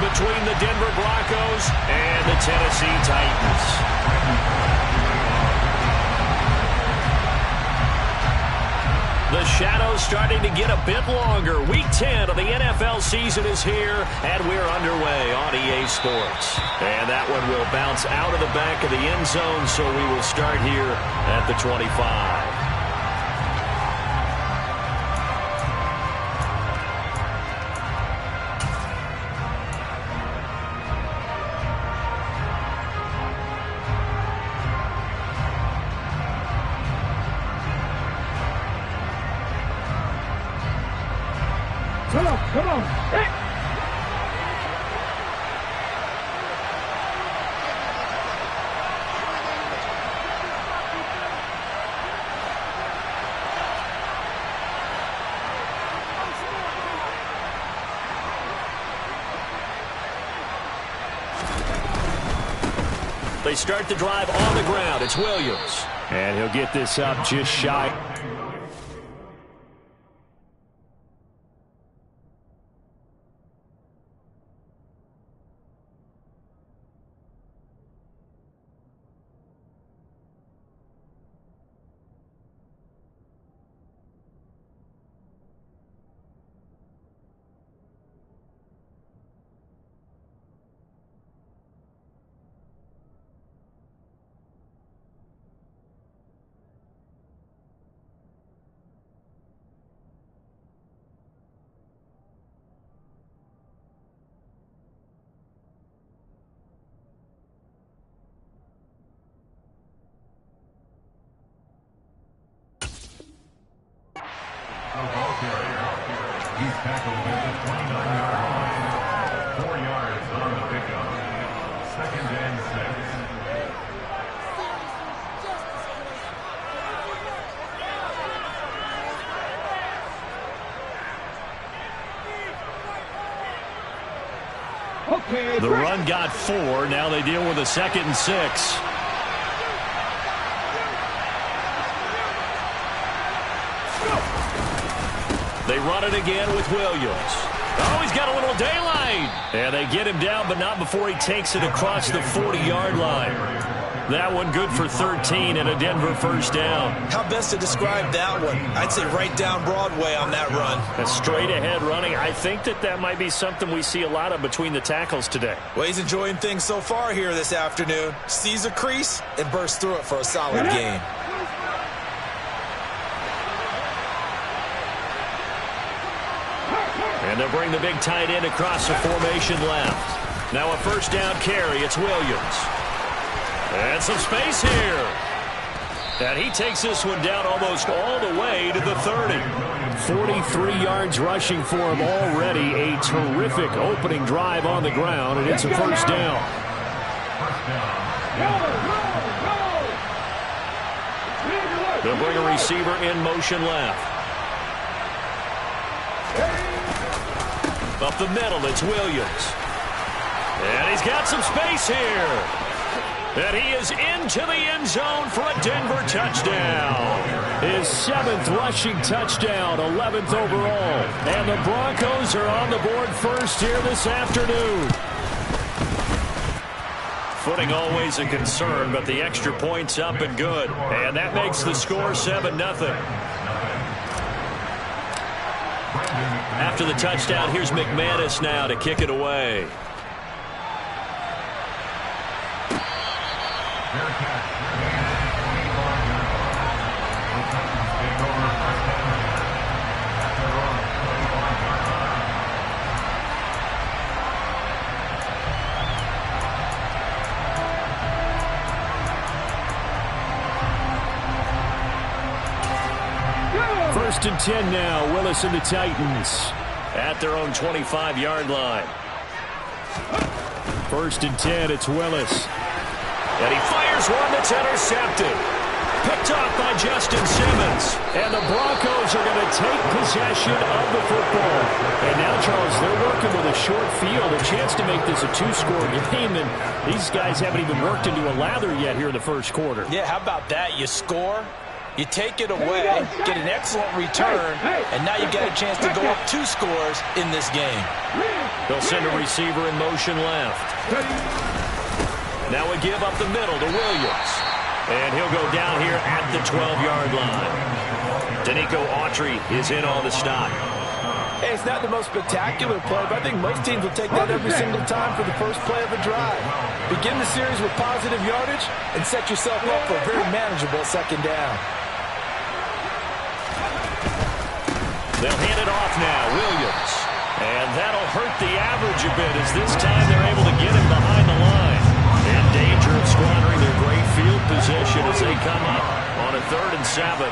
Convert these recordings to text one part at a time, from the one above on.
between the Denver Broncos and the Tennessee Titans. The shadow's starting to get a bit longer. Week 10 of the NFL season is here, and we're underway on EA Sports. And that one will bounce out of the back of the end zone, so we will start here at the 25. Come on. Hey. They start the drive on the ground. It's Williams. And he'll get this up just shy. He's tackled at the 29-yard line. 4 yards on the pickup. 2nd and 6. Okay. The run got 4. Now they deal with a 2nd and 6. They run it again with Williams. Oh, he's got a little daylight. And they get him down, but not before he takes it across the 40-yard line. That one good for 13 and a Denver first down. How best to describe that one? I'd say right down Broadway on that run. A straight-ahead running. I think that might be something we see a lot of between the tackles today. Well, he's enjoying things so far here this afternoon. Sees a crease and bursts through it for a solid gain. And they'll bring the big tight end across the formation left. Now a first down carry. It's Williams. And some space here. And he takes this one down almost all the way to the 30. 43 yards rushing for him already. A terrific opening drive on the ground, and it's a first down. They'll bring a receiver in motion left. Up the middle, it's Williams. And he's got some space here. And he is into the end zone for a Denver touchdown. His 7th rushing touchdown, 11th overall. And the Broncos are on the board first here this afternoon. Footing always a concern, but the extra point's up and good. And that makes the score 7-0. After the touchdown, here's McManus now to kick it away. First and 10 now. Willis and the Titans at their own 25-yard line. First and 10, it's Willis. And he fires one that's intercepted. Picked off by Justin Simmons. And the Broncos are going to take possession of the football. And now, Charles, they're working with a short field, a chance to make this a 2-score game. And these guys haven't even worked into a lather yet here in the first quarter. Yeah, how about that? You score, You take it away, get an excellent return, and now you've got a chance to go up 2 scores in this game. They'll send a receiver in motion left. Now we give up the middle to Williams. And he'll go down here at the 12-yard line. Danico Autry is in on the stop. Hey, it's not the most spectacular play, but I think most teams will take that every single time for the first play of the drive. Begin the series with positive yardage and set yourself up for a very manageable second down. They'll hand it off now, Williams. And that'll hurt the average a bit as this time they're able to get him behind the line. In danger of squandering their great field position as they come up on a 3rd and 7.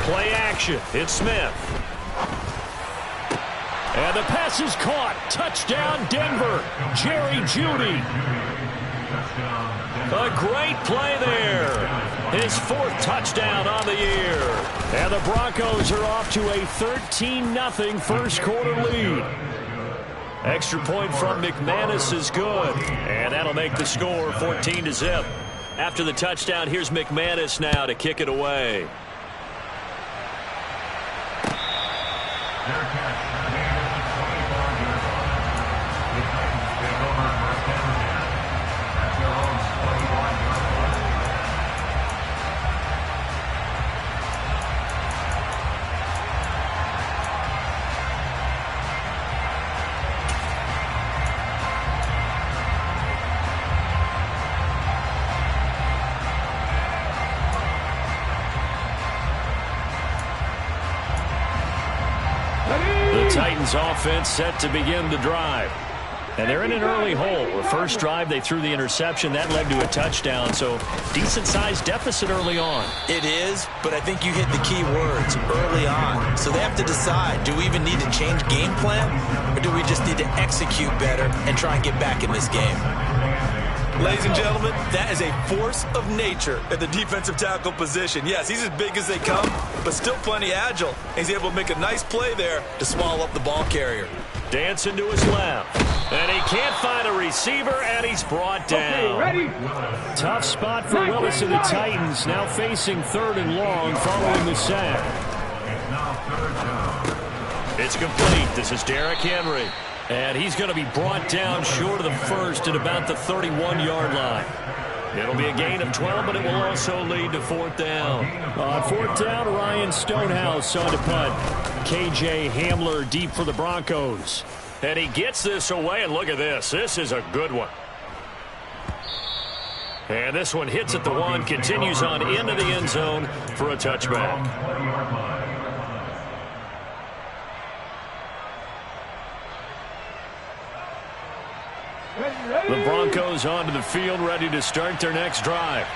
Play action. It's Smith. And the pass is caught. Touchdown, Denver. Jerry Jeudy. A great play there. His 4th touchdown on the year. And the Broncos are off to a 13-0 first quarter lead. Extra point from McManus is good. And that'll make the score 14-0. After the touchdown, here's McManus now to kick it away. Titans offense set to begin the drive. And they're in an early hole. The first drive, they threw the interception. That led to a touchdown. So decent-sized deficit early on. It is, but I think you hit the key words early on. So they have to decide, do we even need to change game plan? Or do we just need to execute better and try and get back in this game? Ladies and gentlemen, that is a force of nature at the defensive tackle position. Yes, he's as big as they come, but still plenty agile. He's able to make a nice play there to swallow up the ball carrier. Dancing to his left. And he can't find a receiver, and he's brought down. Okay, ready? Tough spot for Willis and the Titans, now facing 3rd and long following the sack. It's complete. This is Derrick Henry. And he's going to be brought down short of the first at about the 31-yard line. It'll be a gain of 12, but it will also lead to 4th down. On 4th down, Ryan Stonehouse on to punt. KJ Hamler deep for the Broncos. And he gets this away, and look at this. This is a good one. And this one hits at the 1, continues on into the end zone for a touchback. The Broncos onto the field, ready to start their next drive.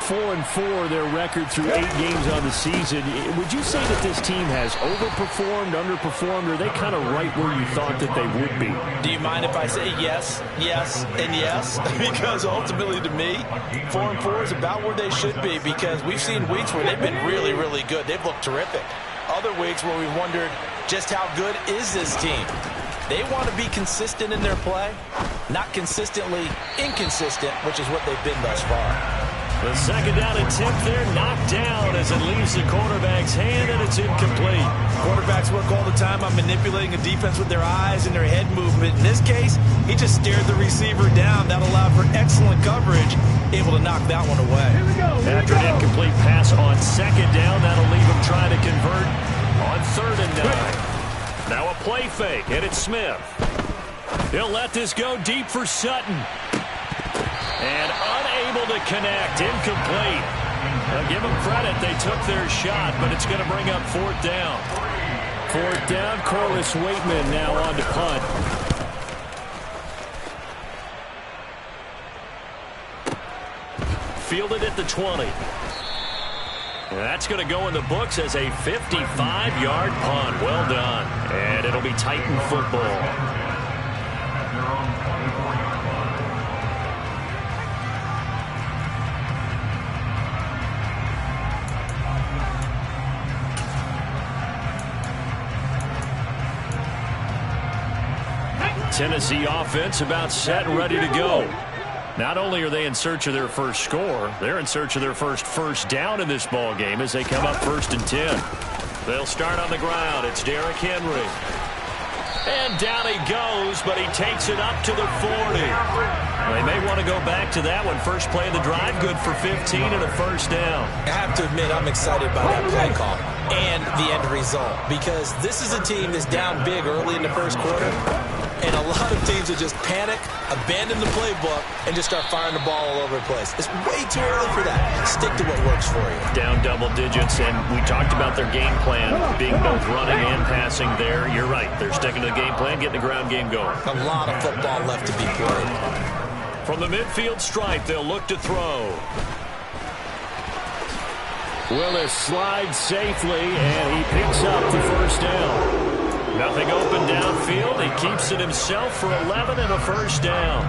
4-4, their record through 8 games on the season. Would you say that this team has overperformed, underperformed, or are they kind of right where you thought that they would be? Do you mind if I say yes, yes, and yes? Because ultimately to me, 4-4 is about where they should be, because we've seen weeks where they've been really, really good. They've looked terrific. Other weeks where we've wondered just how good is this team. They want to be consistent in their play, not consistently inconsistent, which is what they've been thus far. The second down attempt there knocked down as it leaves the quarterback's hand, and it's incomplete. Quarterbacks work all the time on manipulating a defense with their eyes and their head movement. In this case, he just stared the receiver down. That allowed for excellent coverage, able to knock that one away. After an incomplete pass on second down, that'll leave him trying to convert on 3rd and 9. Now a play fake, and it's Smith. He'll let this go deep for Sutton. And unable to connect, incomplete. Now give them credit, they took their shot, but it's going to bring up 4th down. 4th down, Corliss Waitman now on to punt. Fielded at the 20. And that's going to go in the books as a 55-yard punt. Well done. And it'll be Titan football. Tennessee offense about set and ready to go. Not only are they in search of their first score, they're in search of their first down in this ball game as they come up 1st and 10. They'll start on the ground. It's Derrick Henry. And down he goes, but he takes it up to the 40. They may want to go back to that one. First play of the drive, good for 15 and a first down. I have to admit, I'm excited by that play call and the end result, because this is a team that's down big early in the first quarter, and a lot of teams will just panic, abandon the playbook, and just start firing the ball all over the place. It's way too early for that. Stick to what works for you. Down double digits, and we talked about their game plan being both running and passing there. You're right. They're sticking to the game plan, getting the ground game going. A lot of football left to be played. From the midfield stripe, they'll look to throw. Willis slides safely, and he picks up the first down. Nothing open downfield. He keeps it himself for 11 and a first down.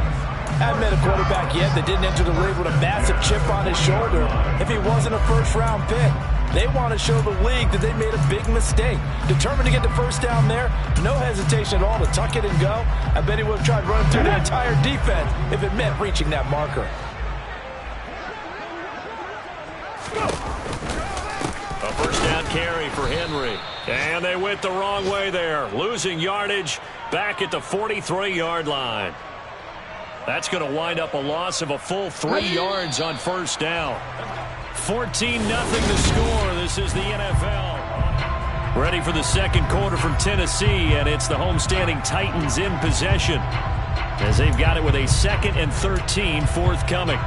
Haven't met a quarterback yet that didn't enter the league with a massive chip on his shoulder if he wasn't a first-round pick. They want to show the league that they made a big mistake. Determined to get the first down there, no hesitation at all to tuck it and go. I bet he would have tried running through the entire defense if it meant reaching that marker. A first down carry for Henry. And they went the wrong way there. Losing yardage back at the 43-yard line. That's going to wind up a loss of a full 3 yards on first down. 14-0 the score. This is the NFL. Ready for the second quarter from Tennessee, and it's the homestanding Titans in possession as they've got it with a 2nd and 13 forthcoming.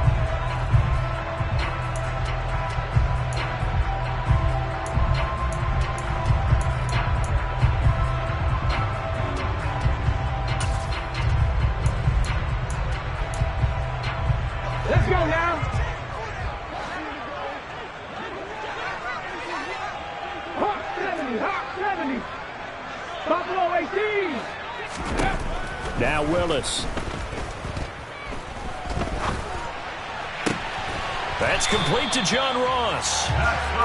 Let's go now. Hot 70. Buffalo 18. Now Willis. That's complete to John Ross.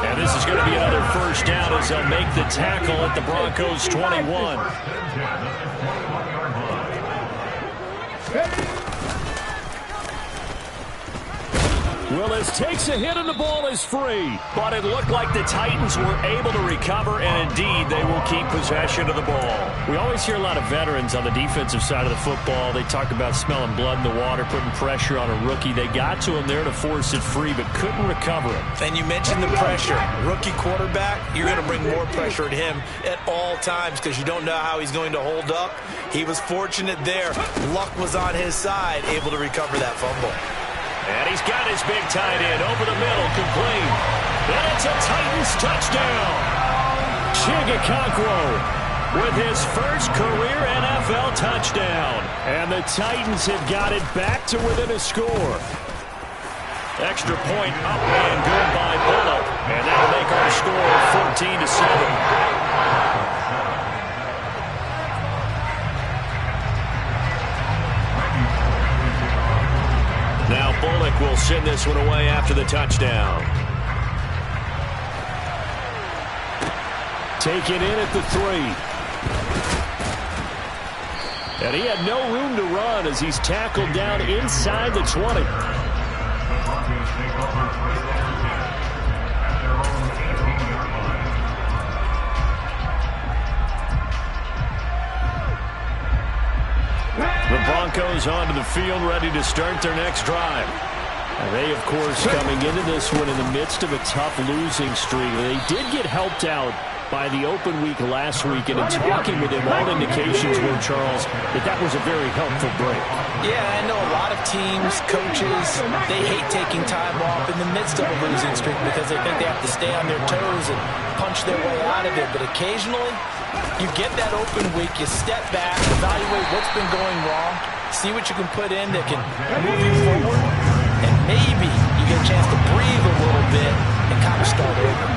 And this is going to be another first down as they'll make the tackle at the Broncos 21. Willis takes a hit and the ball is free. But it looked like the Titans were able to recover, and indeed they will keep possession of the ball. We always hear a lot of veterans on the defensive side of the football. They talk about smelling blood in the water, putting pressure on a rookie. They got to him there to force it free, but couldn't recover it. And you mentioned the pressure. Rookie quarterback, you're going to bring more pressure at him at all times because you don't know how he's going to hold up. He was fortunate there. Luck was on his side, able to recover that fumble. And he's got his big tight end over the middle, complete. And it's a Titans touchdown. Chigakonkwo with his first career NFL touchdown. And the Titans have got it back to within a score. Extra point up and good by Bullock. And that'll make our score 14-7. Now Bullock will send this one away after the touchdown. Take it in at the 3. And he had no room to run as he's tackled down inside the 20. The Broncos onto the field, ready to start their next drive. And they, of course, coming into this one in the midst of a tough losing streak. They did get helped out by the open week last week, and in talking with him, all indications were, Charles, that was a very helpful break. Yeah, I know a lot of teams, coaches, they hate taking time off in the midst of a losing streak because they think they have to stay on their toes and punch their way out of it. But occasionally, you get that open week, you step back, evaluate what's been going wrong, see what you can put in that can move you forward, and maybe you get a chance to breathe a little bit and kind of start over.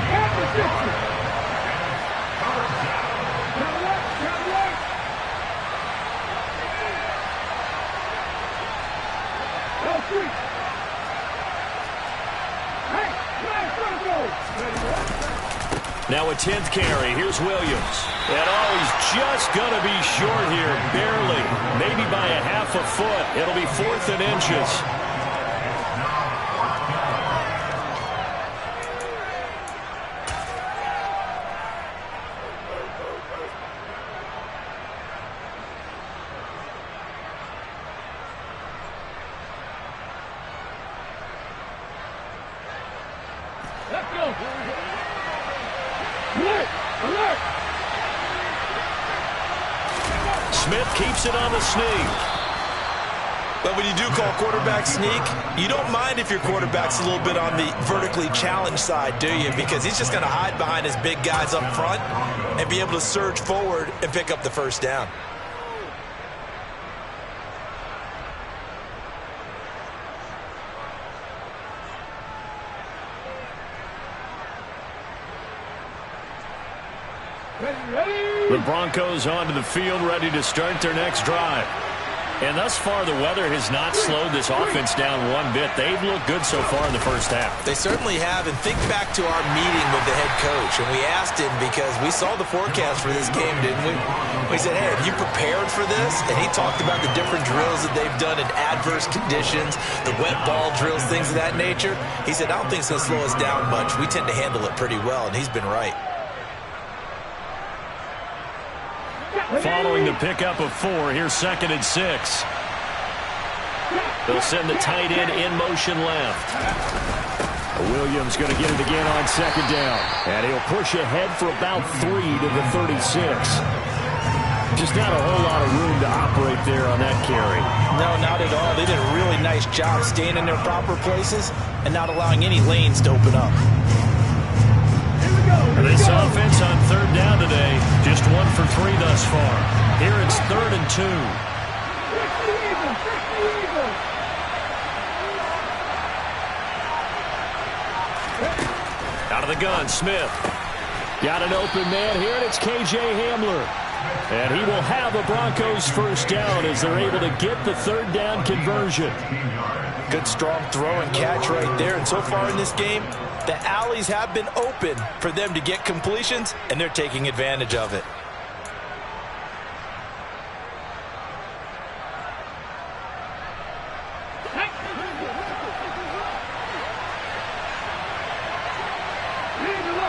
Now a 10th carry. Here's Williams. And he's just going to be short here, barely. Maybe by a half a foot. It'll be 4th and inches. Let's go. Alert! Alert! Smith keeps it on the sneak. But when you do call quarterback sneak, you don't mind if your quarterback's a little bit on the vertically challenged side, do you? Because he's just going to hide behind his big guys up front and be able to surge forward and pick up the first down. The Broncos onto the field, ready to start their next drive. And thus far, the weather has not slowed this offense down one bit. They've looked good so far in the first half. They certainly have. And think back to our meeting with the head coach. And we asked him, because we saw the forecast for this game, didn't we? We said, hey, have you prepared for this? And he talked about the different drills that they've done in adverse conditions, the wet ball drills, things of that nature. He said, I don't think it's going to slow us down much. We tend to handle it pretty well. And he's been right. Following the pickup of 4, here's 2nd and 6. They'll send the tight end in motion left. Williams going to get it again on 2nd down. And he'll push ahead for about 3 to the 36. Just not a whole lot of room to operate there on that carry. No, not at all. They did a really nice job staying in their proper places and not allowing any lanes to open up. This offense on 3rd down today, just 1 for 3 thus far. Here it's 3rd and 2. Out of the gun, Smith. Got an open man here, and it's K.J. Hamler. And he will have a Broncos first down as they're able to get the 3rd down conversion. Good strong throw and catch right there. And so far in this game, the alleys have been open for them to get completions, and they're taking advantage of it.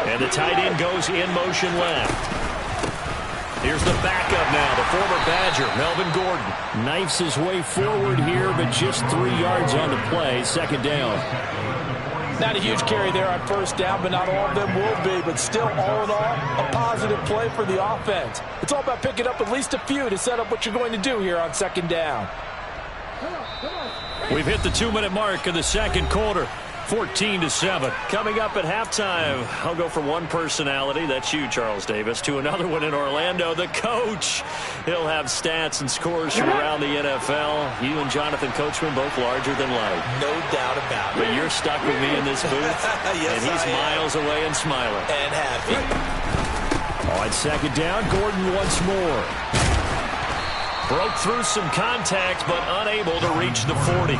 And the tight end goes in motion left. Here's the backup now, the former Badger, Melvin Gordon. Knifes his way forward here, but just 3 yards on the play, 2nd down. Not a huge carry there on 1st down, but not all of them will be. But still, all in all, a positive play for the offense. It's all about picking up at least a few to set up what you're going to do here on 2nd down. We've hit the 2-minute mark of the 2nd quarter. 14-7. Coming up at halftime, I'll go from one personality, that's you, Charles Davis, to another one in Orlando, the coach. He'll have stats and scores from around the NFL. You and Jonathan Coachman both larger than life. No doubt about it. But you're stuck with me in this booth, yes, and he's miles away and smiling. And happy. On 2nd down, Gordon once more. Broke through some contact, but unable to reach the 40.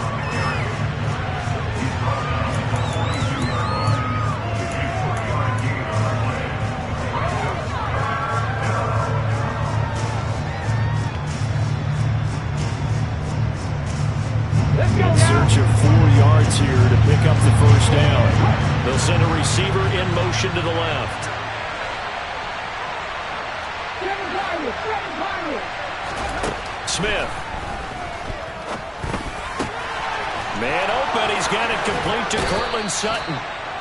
In search of 4 yards here to pick up the first down. They'll send a receiver in motion to the left. Smith. Man open. He's got it complete to Cortland Sutton.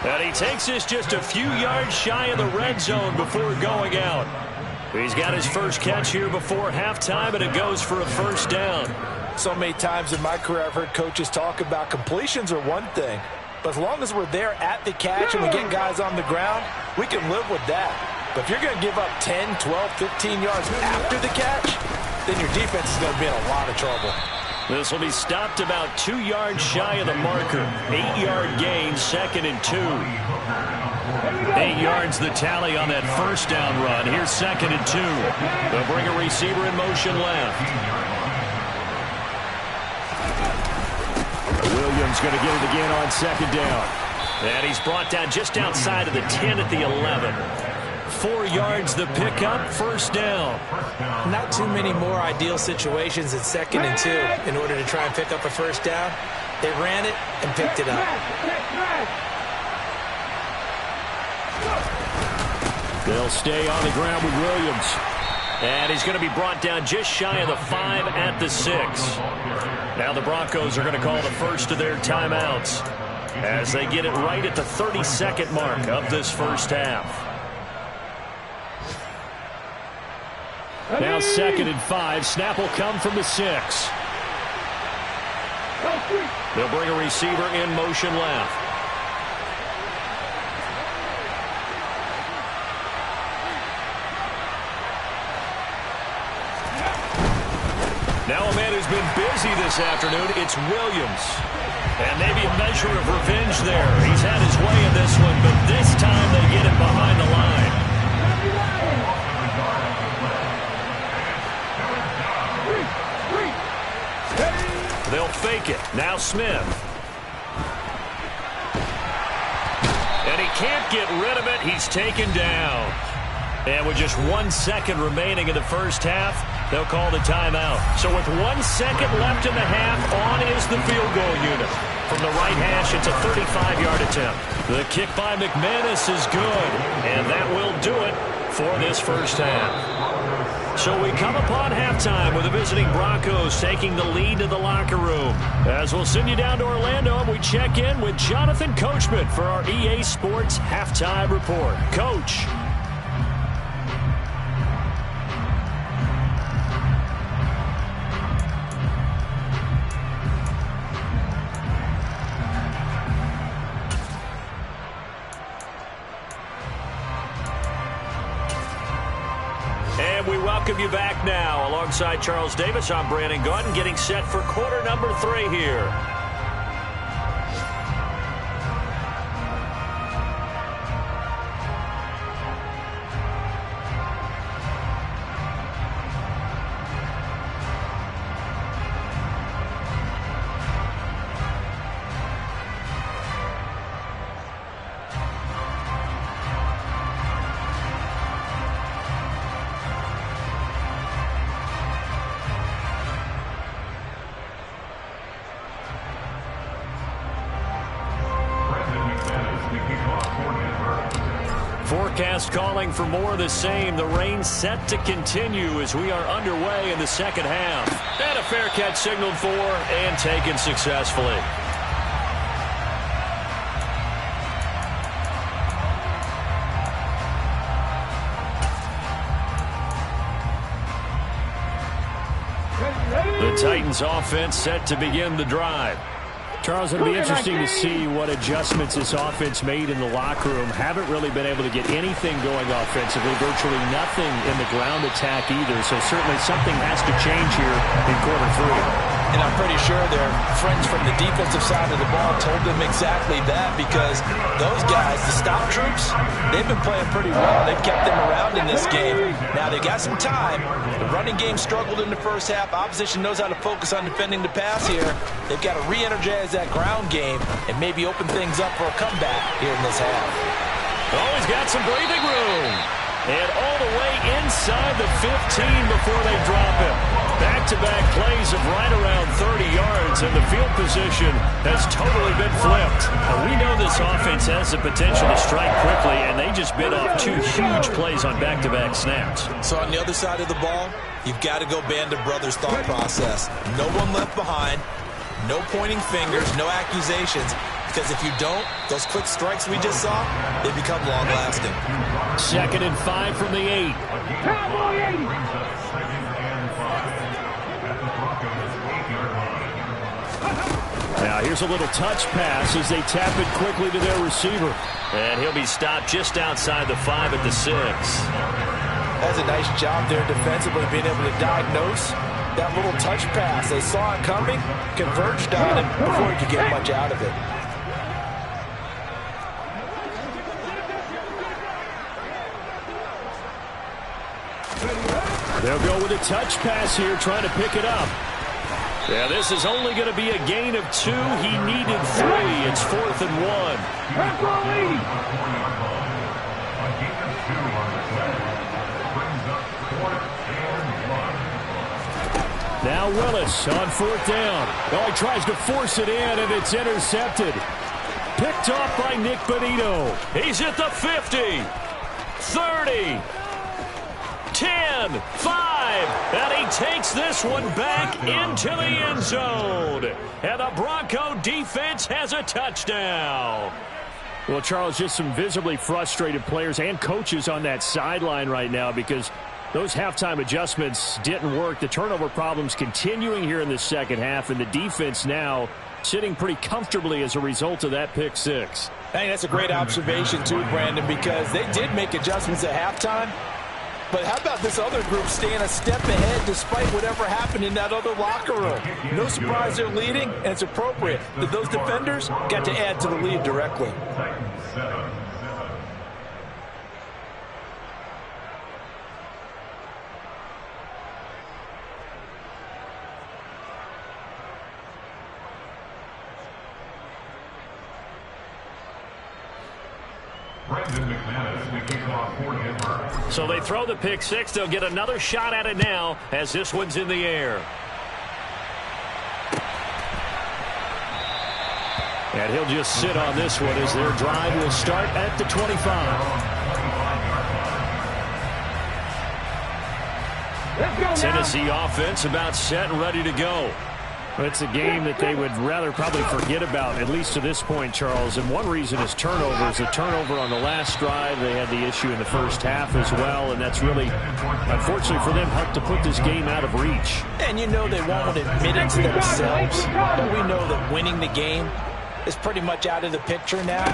And he takes this just a few yards shy of the red zone before going out. He's got his first catch here before halftime, and it goes for a first down. So many times in my career I've heard coaches talk about completions are one thing, but as long as we're there at the catch and we get guys on the ground, we can live with that. But if you're going to give up 10, 12, 15 yards after the catch, then your defense is going to be in a lot of trouble. This will be stopped about 2 yards shy of the marker. 8-yard gain, 2nd and 2. 8 yards the tally on that first down run. Here's 2nd and 2. They'll bring a receiver in motion left. Williams going to get it again on 2nd down. And he's brought down just outside of the 10 at the 11. 4 yards the pickup, first down. Not too many more ideal situations in 2nd and 2 in order to try and pick up a first down. They ran it and picked it up. They'll stay on the ground with Williams. And he's going to be brought down just shy of the 5 at the 6. Now the Broncos are going to call the first of their timeouts as they get it right at the 32nd mark of this first half. Now 2nd and 5. Snap will come from the 6. They'll bring a receiver in motion left. Now a man who's been busy this afternoon, it's Williams. And maybe a measure of revenge there. He's had his way in this one, but this time they get it behind the line. They'll fake it. Now Smith. And he can't get rid of it. He's taken down. And with just 1 second remaining in the first half, they'll call the timeout. So with 1 second left in the half, on is the field goal unit. From the right hash, it's a 35-yard attempt. The kick by McManus is good, and that will do it for this first half. So we come upon halftime with the visiting Broncos taking the lead to the locker room. As we'll send you down to Orlando, and we check in with Jonathan Coachman for our EA Sports Halftime Report. Coach. We welcome you back now. Alongside Charles Davis, I'm Brandon Gaudin, getting set for quarter number 3 here. Forecast calling for more of the same. The rain set to continue as we are underway in the second half. And a fair catch signaled for and taken successfully. The Titans offense set to begin the drive. Charles, it'll be interesting to see what adjustments this offense made in the locker room. Haven't really been able to get anything going offensively, virtually nothing in the ground attack either. So certainly something has to change here in quarter 3. And I'm pretty sure their friends from the defensive side of the ball told them exactly that, because those guys, the stop troops, they've been playing pretty well. They've kept them around in this game. Now, they got some time. The running game struggled in the first half. Opposition knows how to focus on defending the pass here. They've got to re-energize that ground game and maybe open things up for a comeback here in this half. Oh, he's got some breathing room. And all the way inside the 15 before they drop him. Back-to-back plays of right around 30 yards, and the field position has totally been flipped. And we know this offense has the potential to strike quickly, and they just bit off 2 huge plays on back-to-back snaps. So on the other side of the ball, you've got to go Band of Brothers thought process. No one left behind, no pointing fingers, no accusations. Because if you don't, those quick strikes we just saw, they become long-lasting. 2nd and 5 from the 8. Now here's a little touch pass as they tap it quickly to their receiver. And he'll be stopped just outside the 5 at the 6. That's a nice job there defensively, being able to diagnose that little touch pass. They saw it coming, converged on it before he could get much out of it. They'll go with a touch pass here, trying to pick it up. Yeah, this is only going to be a gain of 2. He needed 3. It's 4th and 1. Now Willis on 4th down. Oh, he tries to force it in, and it's intercepted. Picked off by Nick Bonito. He's at the 50, 30, 10, 5, and he takes this one back into the end zone. And the Bronco defense has a touchdown. Well, Charles, just some visibly frustrated players and coaches on that sideline right now because those halftime adjustments didn't work. The turnover problems continuing here in the second half, and the defense now sitting pretty comfortably as a result of that pick six. I think that's a great observation too, Brandon, because they did make adjustments at halftime. But how about this other group staying a step ahead despite whatever happened in that other locker room? No surprise they're leading, and it's appropriate that those defenders got to add to the lead directly. So they throw the pick six. They'll get another shot at it now as this one's in the air. And he'll just sit on this one as their drive will start at the 25. Tennessee offense about set and ready to go. It's a game that they would rather probably forget about, at least to this point, Charles. And one reason is turnovers. The turnover on the last drive, they had the issue in the first half as well, and that's really, unfortunately for them, helped to put this game out of reach. And you know they won't admit it to themselves, but we know that winning the game is pretty much out of the picture now.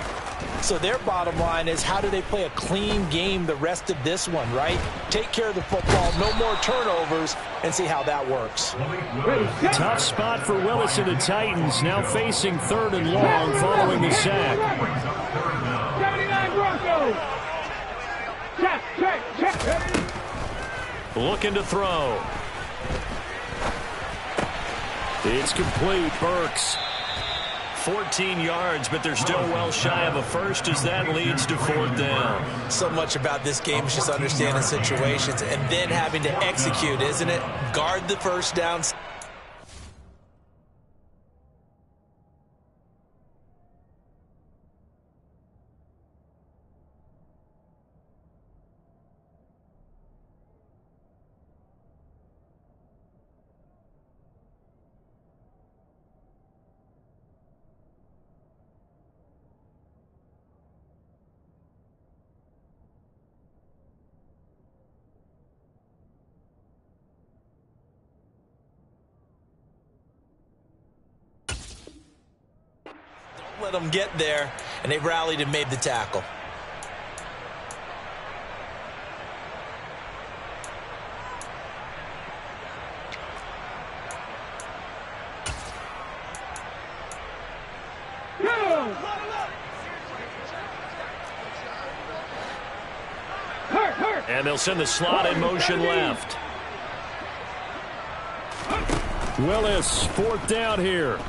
So their bottom line is, how do they play a clean game the rest of this one, right? Take care of the football, no more turnovers, and see how that works. Tough spot for Willis and the Titans, now facing 3rd and long following the sack. 79 Broncos. Check. Looking to throw. It's complete. Burks. 14 yards, but they're still well shy of a first as that leads to 4th down. So much about this game is just understanding situations and then having to execute, isn't it? Guard the first down. Let them get there, and they rallied and made the tackle. And they'll send the slot in motion left. Willis, 4th down here.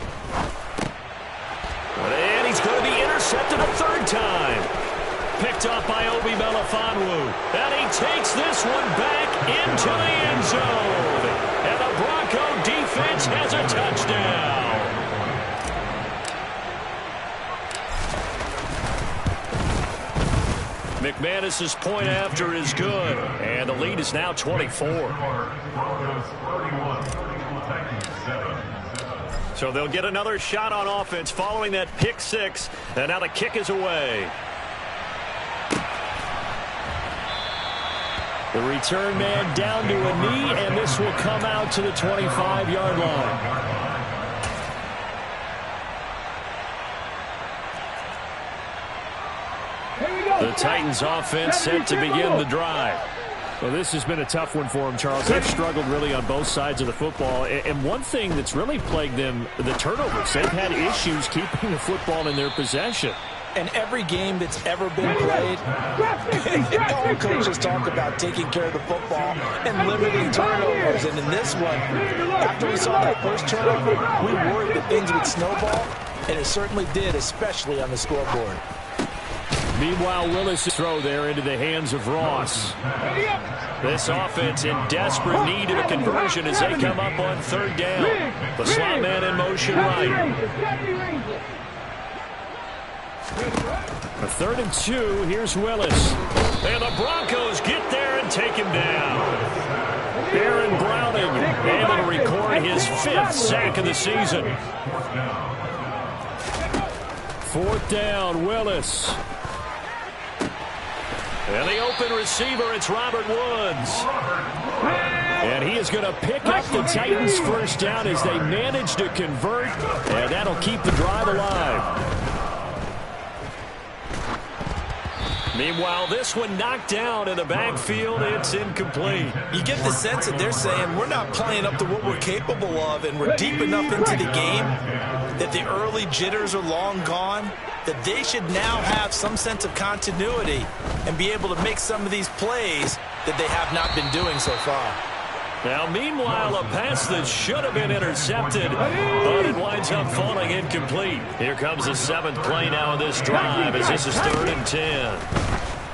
And he's going to be intercepted a 3rd time. Picked off by Obi Melifonwu. And he takes this one back into the end zone. And the Bronco defense has a touchdown. McManus's point after is good. And the lead is now 24. So they'll get another shot on offense following that pick six. And now the kick is away. The return man down to a knee, and this will come out to the 25-yard line. The Titans offense set to begin the drive. Well, this has been a tough one for them, Charles. They've struggled really on both sides of the football. And one thing that's really plagued them, the turnovers. They've had issues keeping the football in their possession. And every game that's ever been played, all coaches talk about taking care of the football and limiting turnovers. And in this one, after we saw that first turnover, we worried that things would snowball, and it certainly did, especially on the scoreboard. Meanwhile, Willis' throw there into the hands of Ross. This offense in desperate need of a conversion as they come up on third down. The slot man in motion right. A 3rd and 2. Here's Willis. And the Broncos get there and take him down. Aaron Browning able to record his 5th sack of the season. 4th down, Willis. And the open receiver, it's Robert Woods. And he is going to pick up the Titans' first down as they manage to convert. And that'll keep the drive alive. Meanwhile, this one knocked down in the backfield. It's incomplete. You get the sense that they're saying we're not playing up to what we're capable of, and we're deep enough into the game that the early jitters are long gone, that they should now have some sense of continuity and be able to make some of these plays that they have not been doing so far. Now, meanwhile, a pass that should have been intercepted, but it winds up falling incomplete. Here comes the 7th play now of this drive as this is 3rd and 10.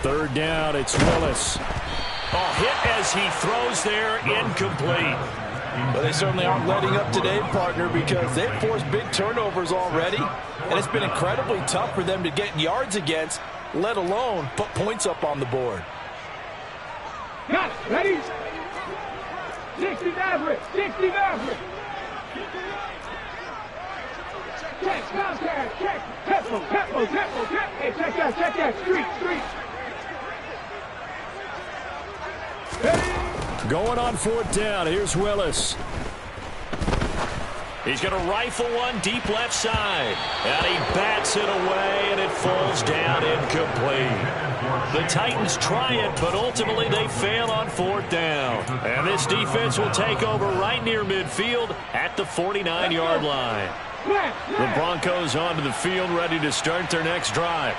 3rd down, it's Willis. Hit as he throws there, incomplete. But they certainly aren't letting up today, partner, because they've forced big turnovers already, and it's been incredibly tough for them to get yards against, let alone put points up on the board. Got it. Ready? 60 average. 60 average. Check, contact, check. Tempo. Hey, check that. Street. Ready? Going on 4th down. Here's Willis. He's going to rifle one deep left side. And he bats it away, and it falls down incomplete. The Titans try it, but ultimately they fail on 4th down. And this defense will take over right near midfield at the 49-yard line. The Broncos onto the field, ready to start their next drive.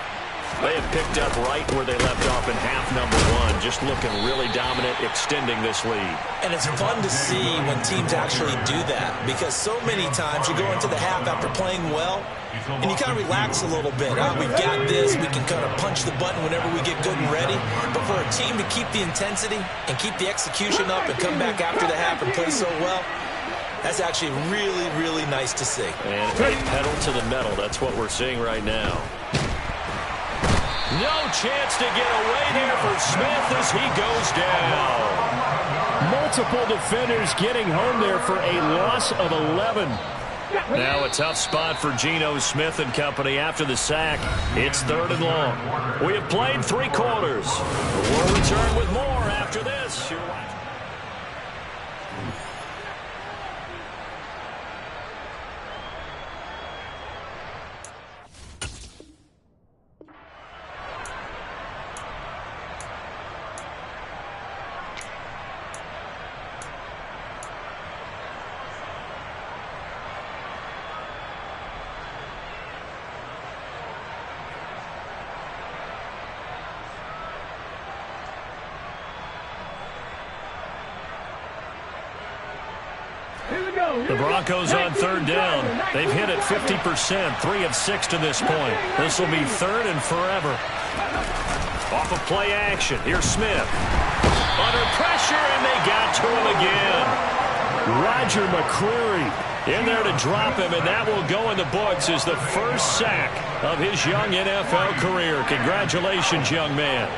They have picked up right where they left off in half number 1, just looking really dominant, extending this lead. And it's fun to see when teams actually do that, because so many times you go into the half after playing well, and you kind of relax a little bit. We've got this. We can kind of punch the button whenever we get good and ready. But for a team to keep the intensity and keep the execution up and come back after the half and play so well, that's actually really, really nice to see. And a pedal to the metal. That's what we're seeing right now. No chance to get away there for Smith as he goes down. Multiple defenders getting home there for a loss of 11. Now a tough spot for Geno Smith and company after the sack. It's 3rd and long. We have played 3 quarters. We'll return with more after this. The Broncos on 3rd down. They've hit it 50%, 3 of 6 to this point. This will be 3rd and forever. Off of play action. Here's Smith. Under pressure, and they got to him again. Roger McCreary in there to drop him, and that will go in the books as the first sack of his young NFL career. Congratulations, young man.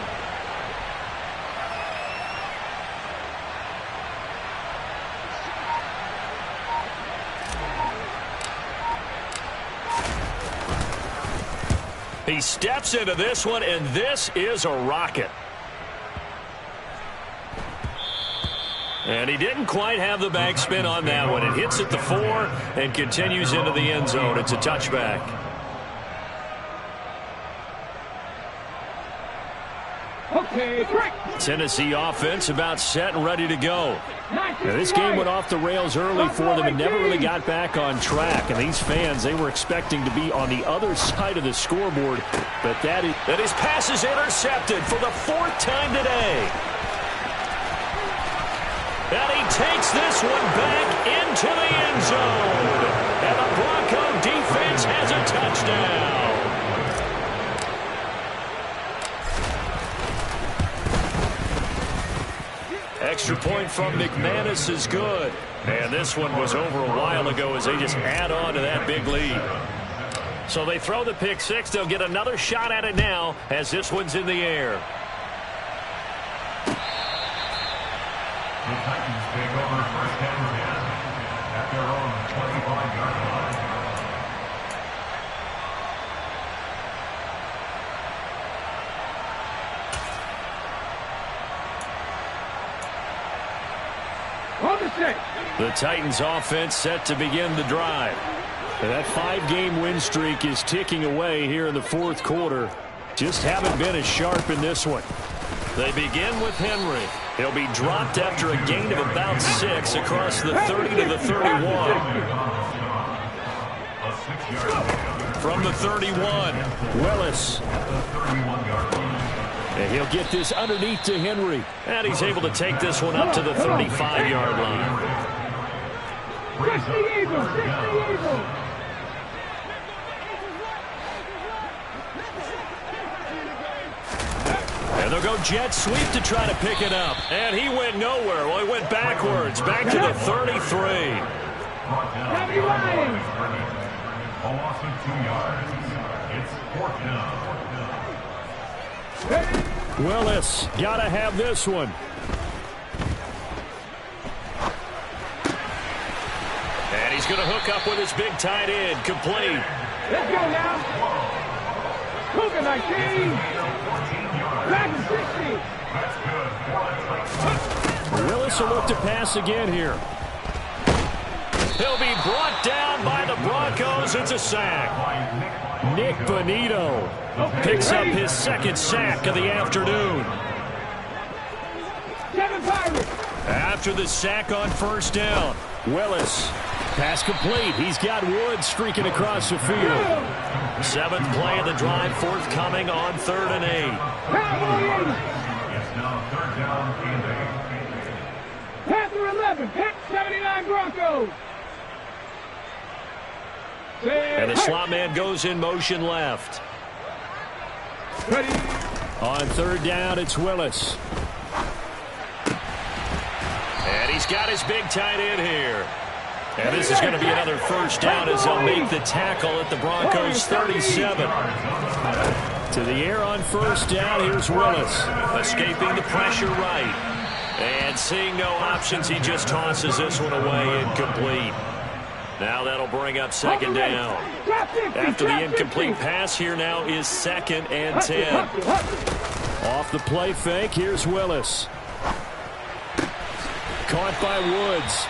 He steps into this one, and this is a rocket. And he didn't quite have the backspin on that one. It hits at the 4 and continues into the end zone. It's a touchback. Okay, break. Tennessee offense about set and ready to go. Now, this game went off the rails early for them and never really got back on track. And these fans, they were expecting to be on the other side of the scoreboard. But that his pass is intercepted for the 4th time today. And he takes this one back into the end zone. And the Bronco defense has a touchdown. Extra point from McManus is good. And this one was over a while ago as they just add on to that big lead. So they throw the pick six. They'll get another shot at it now as this one's in the air. The Titans take over first and 10 at their own 25-yard line. On the six. The Titans offense set to begin the drive. And that 5-game win streak is ticking away here in the fourth quarter. Just haven't been as sharp in this one. They begin with Henry. He'll be dropped after a gain of about 6 across the 30 to the 31. From the 31, Willis. And he'll get this underneath to Henry. And he's able to take this one up to the 35-yard line. 60 Eagles, 60 Eagles. And they'll go jet sweep to try to pick it up. And he went nowhere. Well, he went backwards, back to the 33. Happy Lions. A loss of 2 yards. It's fourth down. Willis, got to have this one. And he's going to hook up with his big tight end, complete. Let's go now. Cougar 19. Back to 60. Willis will look to pass again here. He'll be brought down by the Broncos. It's a sack. Nick Bonito picks up his second sack of the afternoon. 7 Pirates. After the sack on first down, Willis. Pass complete. He's got Woods streaking across the field. 7th play of the drive forthcoming on 3rd and 8. It's now third down and 8. Panther 11. Pat 79 Broncos. And the slot man goes in motion left. Ready. On 3rd down, it's Willis. And he's got his big tight end here. And this is going to be another first down as they'll make the tackle at the Broncos 37. To the air on first down, here's Willis. Escaping the pressure right. And seeing no options, he just tosses this one away incomplete. Now that'll bring up second down. After the incomplete pass, here now is 2nd and 10. Off the play fake, here's Willis. Caught by Woods.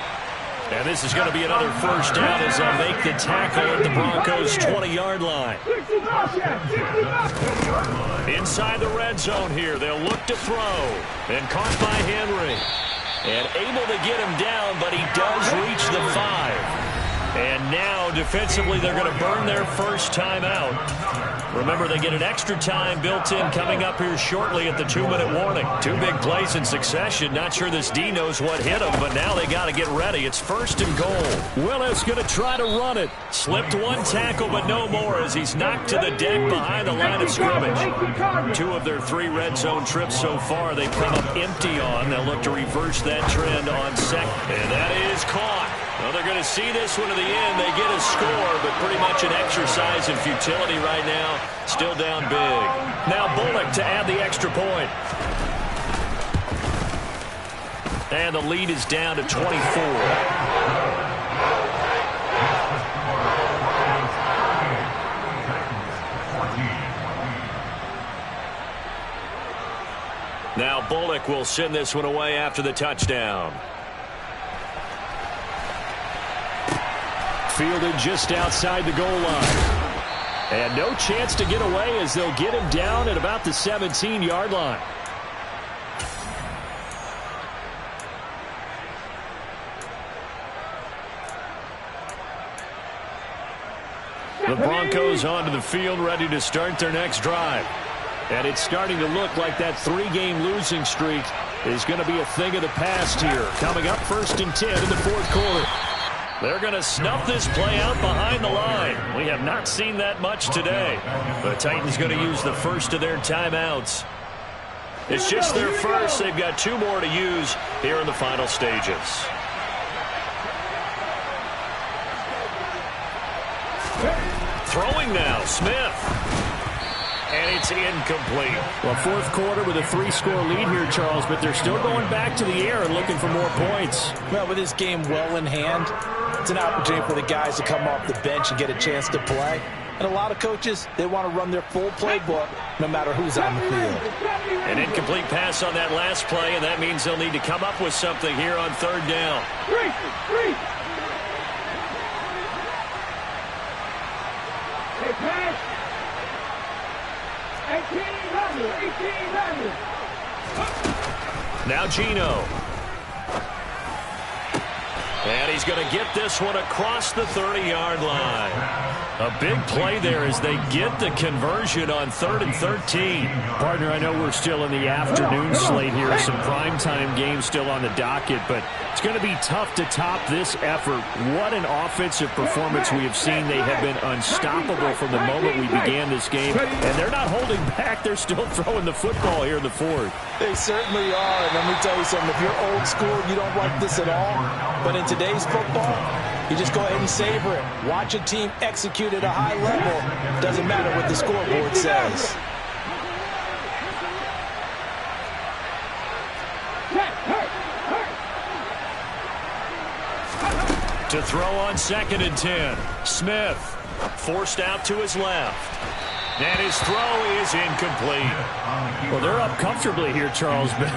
And this is going to be another first down as they'll make the tackle at the Broncos' 20-yard line. Inside the red zone here, they'll look to throw. And caught by Henry. And able to get him down, but he does reach the 5. And now, defensively, they're going to burn their first timeout. Remember, they get an extra time built in coming up here shortly at the 2-minute warning. 2 big plays in succession. Not sure this D knows what hit him, but now they got to get ready. It's 1st and goal. Willis going to try to run it. Slipped one tackle, but no more as he's knocked to the deck behind the line of scrimmage. 2 of their 3 red zone trips so far they've come up empty on. They'll look to reverse that trend on second. And that is caught. Well, they're going to see this one to the end. They get a score, but pretty much an exercise in futility right now. Still down big. Now Bullock to add the extra point. And the lead is down to 24. Now Bullock will send this one away after the touchdown. Fielded just outside the goal line. And no chance to get away as they'll get him down at about the 17-yard line. The Broncos onto the field ready to start their next drive. And it's starting to look like that 3-game losing streak is going to be a thing of the past here. Coming up 1st and 10 in the 4th quarter. They're going to snuff this play out behind the line. We have not seen that much today. The Titans going to use the first of their timeouts. It's just their first. They've got 2 more to use here in the final stages. Throwing now, Smith. And it's incomplete. Well, fourth quarter with a 3-score lead here, Charles, but they're still going back to the air and looking for more points. Well, with this game well in hand, it's an opportunity for the guys to come off the bench and get a chance to play. And a lot of coaches, they want to run their full playbook no matter who's on the field. An incomplete pass on that last play, and that means they'll need to come up with something here on 3rd down. Hey, pass. 1800. Now Gino. And he's going to get this one across the 30-yard line. A big play there as they get the conversion on 3rd and 13. Partner, I know we're still in the afternoon slate here. Some primetime games still on the docket, but it's going to be tough to top this effort. What an offensive performance we have seen. They have been unstoppable from the moment we began this game, and they're not holding back. They're still throwing the football here in the 4th. They certainly are. And let me tell you something. If you're old school, you don't like this at all. But in today's football, you just go ahead and savor it. Watch a team execute at a high level. Doesn't matter what the scoreboard says. To throw on 2nd and 10. Smith forced out to his left. And his throw is incomplete. Well, they're up comfortably here, Charles, but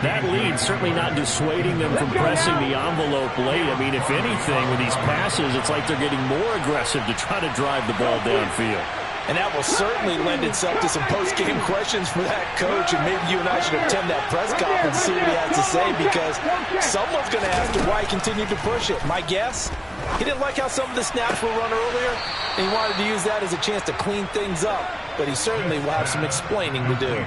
that lead certainly not dissuading them from pressing the envelope late. I mean, if anything, with these passes, it's like they're getting more aggressive to try to drive the ball downfield. And that will certainly lend itself to some post-game questions for that coach. And maybe you and I should attend that press conference and see what he has to say, because someone's going to ask him why he continued to push it. My guess, he didn't like how some of the snaps were run earlier, and he wanted to use that as a chance to clean things up. But he certainly will have some explaining to do.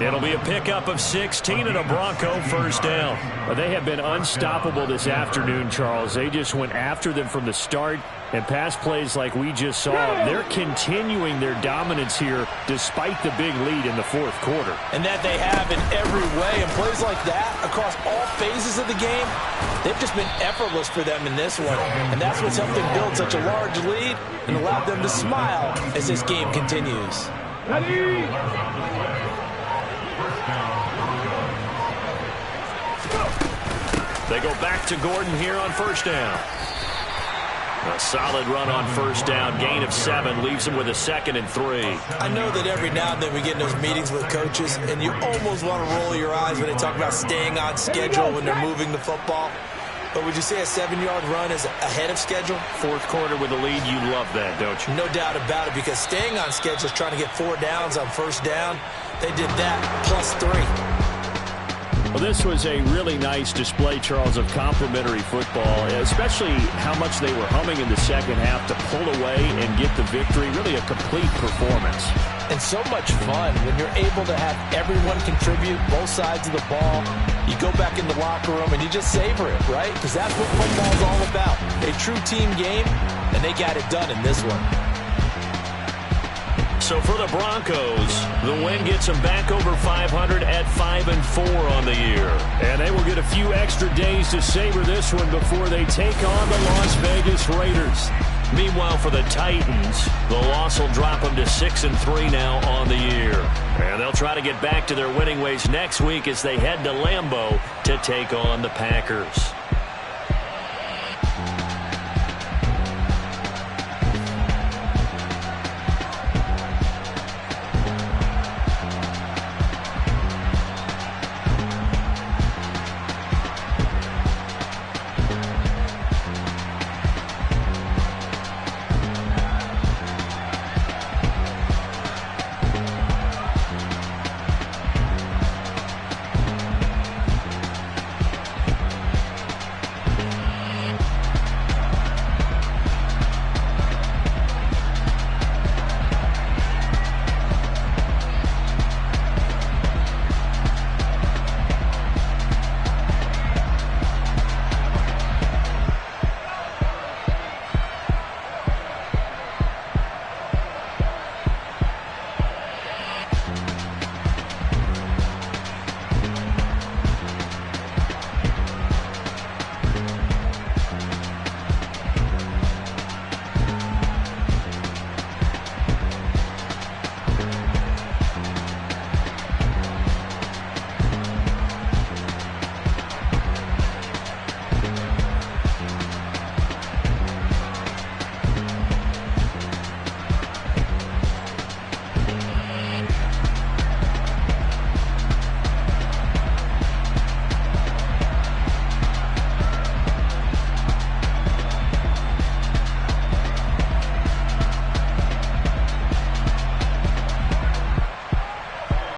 It'll be a pickup of 16 and a Bronco 1st down. Well, they have been unstoppable this afternoon, Charles. They just went after them from the start, and pass plays like we just saw, they're continuing their dominance here despite the big lead in the 4th quarter. And that they have in every way. And plays like that across all phases of the game, they've just been effortless for them in this one. And that's what's helped them build such a large lead and allowed them to smile as this game continues. They go back to Gordon here on 1st down. A solid run on 1st down. Gain of 7 leaves him with a 2nd and 3. I know that every now and then we get in those meetings with coaches, and you almost want to roll your eyes when they talk about staying on schedule when they're moving the football. But would you say a 7-yard run is ahead of schedule? 4th quarter with a lead, you love that, don't you? No doubt about it, because staying on schedule is trying to get 4 downs on 1st down. They did that plus 3. Well, this was a really nice display, Charles, of complimentary football, especially how much they were humming in the 2nd half to pull away and get the victory. Really a complete performance. And so much fun when you're able to have everyone contribute, both sides of the ball. You go back in the locker room and you just savor it, right? Because that's what football's all about. A true team game, and they got it done in this one. So for the Broncos, the win gets them back over 500 at 5-4 on the year. And they will get a few extra days to savor this one before they take on the Las Vegas Raiders. Meanwhile, for the Titans, the loss will drop them to 6-3 now on the year. And they'll try to get back to their winning ways next week as they head to Lambeau to take on the Packers.